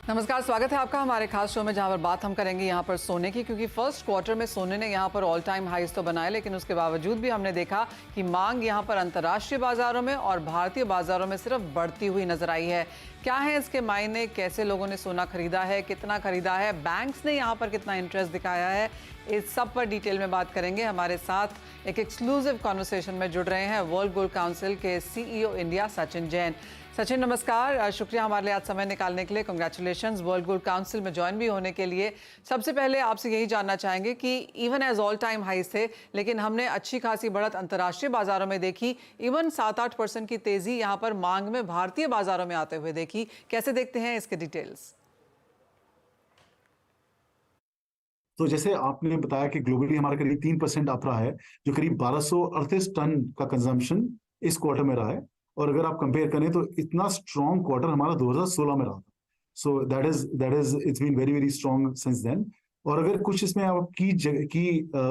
नमस्कार, स्वागत है आपका हमारे खास शो में, जहां पर बात हम करेंगे यहाँ पर सोने की, क्योंकि फर्स्ट क्वार्टर में सोने ने यहाँ पर ऑल टाइम हाईज तो बनाए, लेकिन उसके बावजूद भी हमने देखा कि मांग यहाँ पर अंतर्राष्ट्रीय बाजारों में और भारतीय बाजारों में सिर्फ बढ़ती हुई नजर आई है। क्या है इसके मायने, कैसे लोगों ने सोना खरीदा है, कितना खरीदा है, बैंक्स ने यहाँ पर कितना इंटरेस्ट दिखाया है, इस सब पर डिटेल में बात करेंगे। हमारे साथ एक एक्सक्लूसिव कॉन्वर्सेशन में जुड़ रहे हैं वर्ल्ड गोल्ड काउंसिल के सीईओ इंडिया सचिन जैन। सचिन नमस्कार, शुक्रिया हमारे लिए आज समय निकालने के लिए। कंग्रेचुलेशंस वर्ल्ड गोल्ड काउंसिल में ज्वाइन भी होने के लिए। सबसे पहले आपसे यही जानना चाहेंगे कि even as all time highs थे, लेकिन हमने अच्छी खासी बढ़त अंतर्राष्ट्रीय बाजारों में देखी। इवन 7-8% की तेजी यहाँ पर मांग में भारतीय बाजारों में आते हुए देखी। कैसे देखते हैं इसके डिटेल्स? तो जैसे आपने बताया कि ग्लोबली हमारा करीब 3% अप रहा है, जो करीब 1238 टन का कंजम्पशन इस क्वार्टर में रहा है। और अगर आप कंपेयर करें तो इतना स्ट्रॉन्ग क्वार्टर हमारा 2016 में रहा था। So that is it's been very very strong since then. और अगर कुछ इसमें आप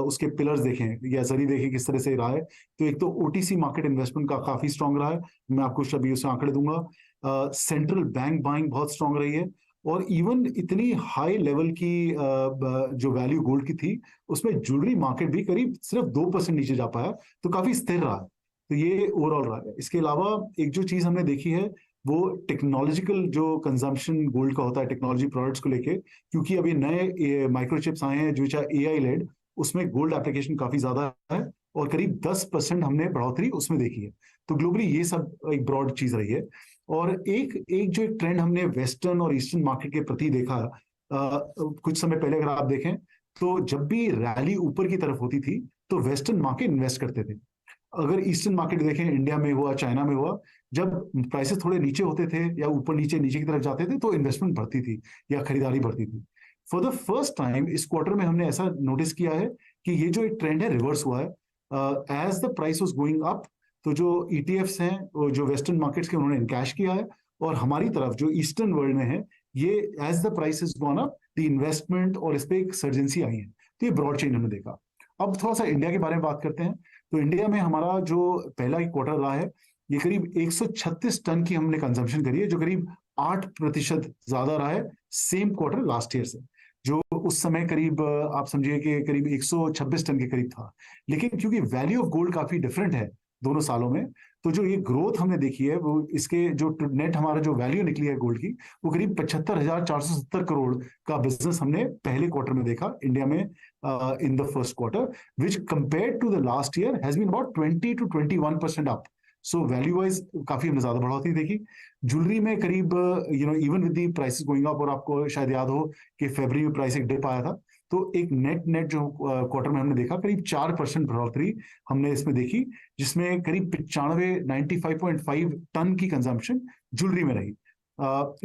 उसके पिलर्स देखें या जरिए देखें किस तरह से रहा है, तो एक तो ओटीसी मार्केट इन्वेस्टमेंट का काफी स्ट्रॉन्ग रहा है। मैं आपको अभी उससे आंकड़े दूंगा। सेंट्रल बैंक बाइंग बहुत स्ट्रॉन्ग रही है। और इवन इतनी हाई लेवल की जो वैल्यू गोल्ड की थी, उसमें ज्वेलरी मार्केट भी करीब सिर्फ 2% नीचे जा पाया, तो काफी स्थिर रहा है। तो ये ओवरऑल रहा है। इसके अलावा एक जो चीज हमने देखी है वो टेक्नोलॉजिकल जो कंजम्पशन गोल्ड का होता है टेक्नोलॉजी प्रोडक्ट्स को लेके, क्योंकि अभी नए माइक्रोचिप्स आए हैं जो चाहे एआई लेड, उसमें गोल्ड एप्लीकेशन काफी ज्यादा है और करीब 10% हमने बढ़ोतरी उसमें देखी है। तो ग्लोबली ये सब एक ब्रॉड चीज रही है। और एक एक ट्रेंड हमने वेस्टर्न और ईस्टर्न मार्केट के प्रति देखा कुछ समय पहले, अगर आप देखें तो जब भी रैली ऊपर की तरफ होती थी तो वेस्टर्न मार्केट इन्वेस्ट करते थे। अगर ईस्टर्न मार्केट देखें, इंडिया में हुआ, चाइना में हुआ, जब प्राइसेस थोड़े नीचे होते थे या ऊपर नीचे नीचे की तरफ जाते थे तो इन्वेस्टमेंट बढ़ती थी या खरीदारी बढ़ती थी। फॉर द फर्स्ट टाइम इस क्वार्टर में हमने ऐसा नोटिस किया है कि ये जो एक ट्रेंड है रिवर्स हुआ है। As the price was going up, तो जो ईटीएफ्स हैं जो वेस्टर्न मार्केट्स के, उन्होंने इनकैश किया है। और हमारी तरफ जो ईस्टर्न वर्ल्ड में है, ये as the price is gone up, the investment और इस पे एक सर्जेंसी आई है। तो ये ब्रॉड चेंज हमने देखा। अब थोड़ा सा इंडिया के बारे में बात करते हैं। तो इंडिया में हमारा जो पहला क्वार्टर रहा है, ये करीब 136 टन की हमने कंजम्पशन करी है, जो करीब 8% ज्यादा रहा है सेम क्वार्टर लास्ट ईयर से, जो उस समय करीब आप समझिए कि करीब 126 टन के करीब था। लेकिन क्योंकि वैल्यू ऑफ गोल्ड काफी डिफरेंट है दोनों सालों में, तो जो ये ग्रोथ हमने देखी है वो इसके जो नेट हमारा जो वैल्यू निकली है गोल्ड की, वो करीब 75,470 करोड़ का बिजनेस हमने पहले क्वार्टर में देखा इंडिया में in the first quarter, which compare to the last year has been about 20 to 21% up. सो वैल्यू वाइज काफी हमने ज्यादा बढ़ोतरी देखी। ज्वेलरी में करीब even with the prices going up, और आपको शायद याद हो कि फरवरी में प्राइस एक डिप आया था, तो एक नेट जो क्वार्टर में हमने देखा करीब 4% बढ़ोतरी हमने इसमें देखी, जिसमें करीब 95 टन की कंजम्पशन ज्वेलरी में रही।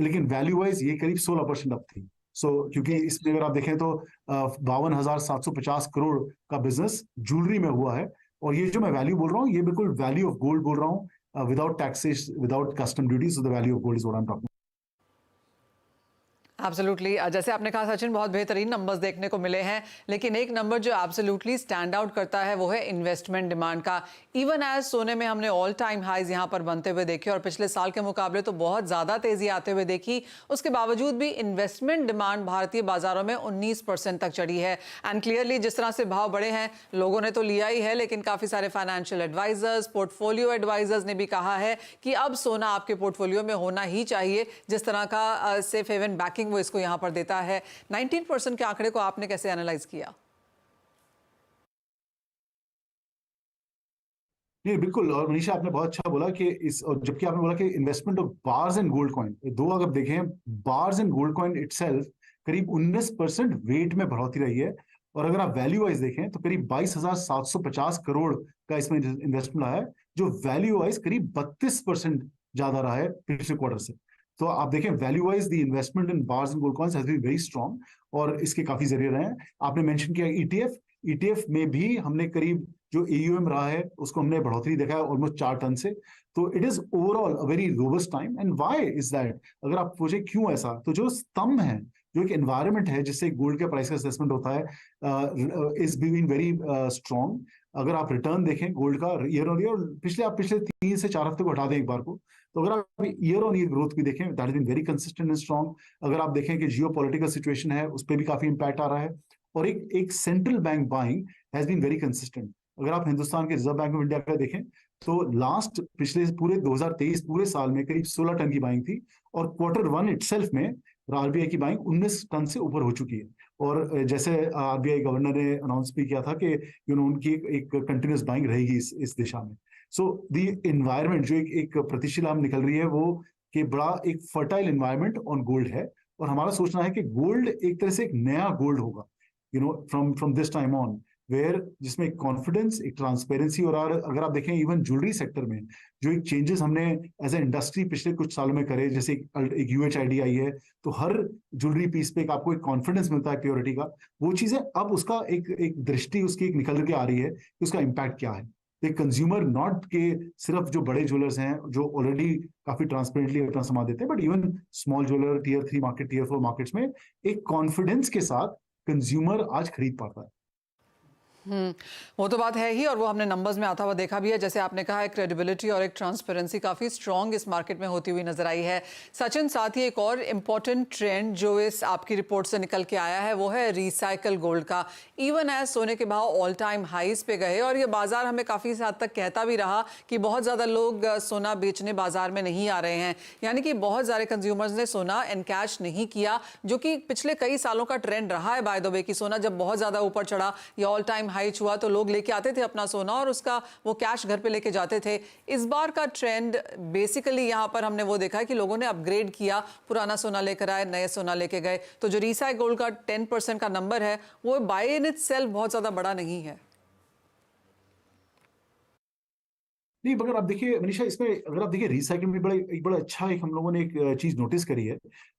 लेकिन वैल्यू वाइज ये करीब 16% अप थी। क्योंकि इसमें अगर आप देखें तो 52,750 करोड़ का बिजनेस ज्वेलरी में हुआ है। और ये जो मैं वैल्यू बोल रहा हूँ, ये बिल्कुल वैल्यू ऑफ गोल्ड बोल रहा हूँ, without taxes, without custom duty. So the value of gold is what I am talking. Absolutely, जैसे आपने कहा सचिन, बहुत बेहतरीन नंबर्स देखने को मिले हैं, लेकिन एक नंबर जो एब्सोल्युटली स्टैंड आउट करता है वो है इन्वेस्टमेंट डिमांड का। इवन एज सोने में हमने ऑल टाइम हाईज यहां पर बनते हुए देखे और पिछले साल के मुकाबले तो बहुत ज़्यादा तेजी आते हुए देखी। उसके बावजूद भी इन्वेस्टमेंट डिमांड भारतीय बाजारों में 19% तक चढ़ी है। एंड क्लियरली जिस तरह से भाव बढ़े हैं, लोगों ने तो लिया ही है, लेकिन काफ़ी सारे फाइनेंशियल एडवाइजर्स, पोर्टफोलियो एडवाइजर्स ने भी कहा है कि अब सोना आपके पोर्टफोलियो में होना ही चाहिए। जिस तरह का सेफ हेवन बैकिंग वो इसको यहां पर देता है। 19% के आंकड़े को आपने कैसे एनालाइज किया? ये बिल्कुल, और मनीषा आपने बहुत अच्छा बोला कि और जबकि आपने बोला कि investment of bars and gold coin, दो अगर देखें, bars and gold coin itself करीब 19% वेट में बढ़ोतरी रही है। और अगर आप वैल्यू वाइज देखें तो करीब 22,750 करोड़ का इसमें इन्वेस्टमेंट आया है, जो वैल्यू वाइज करीब 32% ज्यादा रहा है पिछले क्वार्टर से। तो आप देखें value wise the investment in bars and gold coins has been very strong, और इसके काफी जरिए रहे हैं। आपने मेंशन किया ईटीएफ में भी हमने करीब जो एयूएम रहा है उसको हमने बढ़ोतरी देखा है ऑलमोस्ट 4 टन से। तो it is overall a very robust time. And why is that? अगर आप पूछे क्यों ऐसा, तो जो स्तंभ है जो एक एनवायरनमेंट है जिससे गोल्ड के प्राइस का असेसमेंट होता है, इज बीइंग वेरी स्ट्रॉन्ग। अगर आप रिटर्न देखें गोल्ड का ईयर ऑन ईयर, पिछले 3 से 4 हफ्ते को हटा दें एक बार को, तो अगर आप ईयर ऑन ईयर ग्रोथ भी देखें, that is been very consistent and strong. अगर आप देखें कि जियो पॉलिटिकल सिचुएशन है, उस पर भी काफी इंपैक्ट आ रहा है, और एक central bank buying has been very consistent. अगर आप हिंदुस्तान के रिजर्व बैंक ऑफ इंडिया का देखें तो लास्ट पिछले पूरे 2023 पूरे साल में करीब 16 टन की बाइंग थी, और Q1 इटसेल्फ में आरबीआई की बाइंग 19 टन से ऊपर हो चुकी है। और जैसे आरबीआई गवर्नर ने अनाउंस भी किया था कि उनकी एक कंटिन्यूस बाइंग रहेगी इस दिशा में। सो द एनवायरनमेंट जो एक प्रतिशीला निकल रही है वो कि बड़ा एक फर्टाइल एनवायरनमेंट ऑन गोल्ड है, और हमारा सोचना है कि गोल्ड एक तरह से एक नया गोल्ड होगा from this time on, where जिसमें एक कॉन्फिडेंस, एक ट्रांसपेरेंसी, और अगर आप देखें इवन ज्वेलरी सेक्टर में जो एक चेंजेस हमने एज ए इंडस्ट्री पिछले कुछ सालों में करे, जैसे एक यूएचआईडी आई है, तो हर ज्वेलरी पीस पे आपको एक कॉन्फिडेंस मिलता है प्योरिटी का, वो चीजें अब उसका एक दृष्टि उसकी एक निकल के आ रही है कि उसका इम्पैक्ट क्या है। एक कंज्यूमर नॉट के सिर्फ जो बड़े ज्वेलर्स हैं जो ऑलरेडी काफी ट्रांसपेरेंटली अपना सामान देते हैं, but even small jeweller, tier 3 market, tier 4 markets में एक कॉन्फिडेंस के साथ कंज्यूमर आज खरीद पाता है। वो तो बात है ही, और वो हमने नंबर्स में आता हुआ देखा भी है। जैसे आपने कहा, एक क्रेडिबिलिटी और एक ट्रांसपेरेंसी काफ़ी स्ट्रॉन्ग इस मार्केट में होती हुई नजर आई है। सचिन, साथ ही एक और इम्पॉर्टेंट ट्रेंड जो इस आपकी रिपोर्ट से निकल के आया है वो है रिसाइकल गोल्ड का। इवन एज सोने के भाव ऑल टाइम हाईज पे गए, और ये बाजार हमें काफ़ी हद तक कहता भी रहा कि बहुत ज़्यादा लोग सोना बेचने बाजार में नहीं आ रहे हैं, यानी कि बहुत सारे कंज्यूमर्स ने सोना एनकैश नहीं किया, जो कि पिछले कई सालों का ट्रेंड रहा है बाय द वे, कि सोना जब बहुत ज़्यादा ऊपर चढ़ा या ऑल टाइम हाई हुआ तो लोग लेके आते थे अपना सोना और उसका वो कैश घर पे लेके जाते थे। इस बार का ट्रेंड बेसिकली यहाँ पर हमने वो देखा है कि लोगों ने अपग्रेड किया, पुराना सोना लेकर आए, नए सोना लेके गए। तो जो रिसाइकल गोल्ड का 10% का नंबर है वो बाय इन इटसेल्फ बहुत ज्यादा बड़ा नहीं है। नहीं, मगर आप देखिए मनीषा, इसमें अगर आप देखिए रिसाइकलिंग में बड़ा अच्छा एक हम लोगों ने एक चीज नोटिस करी है।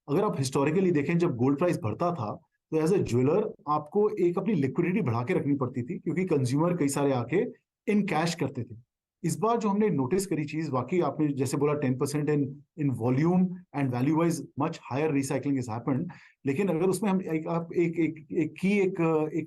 अगर आप हिस्टोरिकली देखें, जब गोल्ड प्राइस बढ़ता था तो एज ए ज्वेलर आपको एक अपनी लिक्विडिटी बढ़ा के रखनी पड़ती थी, क्योंकि कंज्यूमर कई सारे आके इन कैश करते थे। इस बार जो हमने नोटिस करी चीज, वाकई आपने जैसे बोला 10% in volume and value wise much higher recycling is happened. लेकिन अगर उसमें हम एक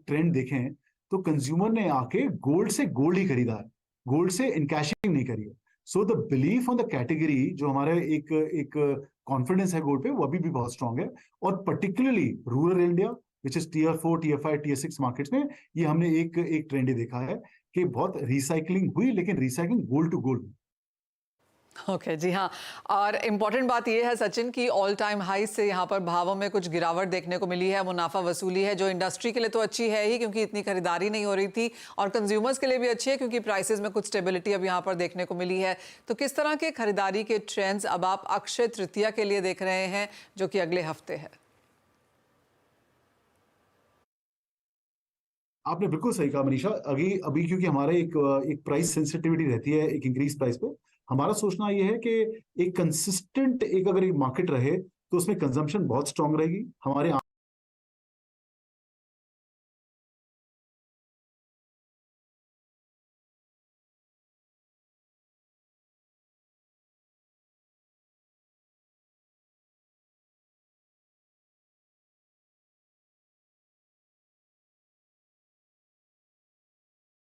ट्रेंड देखें तो कंज्यूमर ने आके गोल्ड से गोल्ड ही खरीदा है, गोल्ड से इनकैशिंग नहीं करी है। So the belief on the category, जो हमारे एक कॉन्फिडेंस है गोल्ड पे, वो अभी भी बहुत स्ट्रांग है। और particularly rural India which is tier 4, tier 5, tier 6 markets में ये हमने एक ट्रेंड ही देखा है कि बहुत रिसाइकलिंग हुई, लेकिन recycling gold to gold. Okay जी हाँ, और इम्पॉर्टेंट बात यह है सचिन कि ऑल टाइम हाई से यहाँ पर भावों में कुछ गिरावट देखने को मिली है। मुनाफा वसूली है जो इंडस्ट्री के लिए तो अच्छी है ही, क्योंकि इतनी खरीदारी नहीं हो रही थी, और कंज्यूमर्स के लिए भी अच्छी है क्योंकि प्राइसेस में कुछ स्टेबिलिटी अब यहाँ पर देखने को मिली है। तो किस तरह के खरीदारी के ट्रेंड्स अब आप अक्षय तृतीया के लिए देख रहे हैं, जो कि अगले हफ्ते है? आपने बिल्कुल सही कहा मनीषा। अभी क्योंकि हमारे एक प्राइस सेंसिटिविटी रहती है एक इंक्रीज प्राइस पे, हमारा सोचना यह है कि एक कंसिस्टेंट अगर एक मार्केट रहे तो उसमें कंजम्पशन बहुत स्ट्रांग रहेगी। हमारे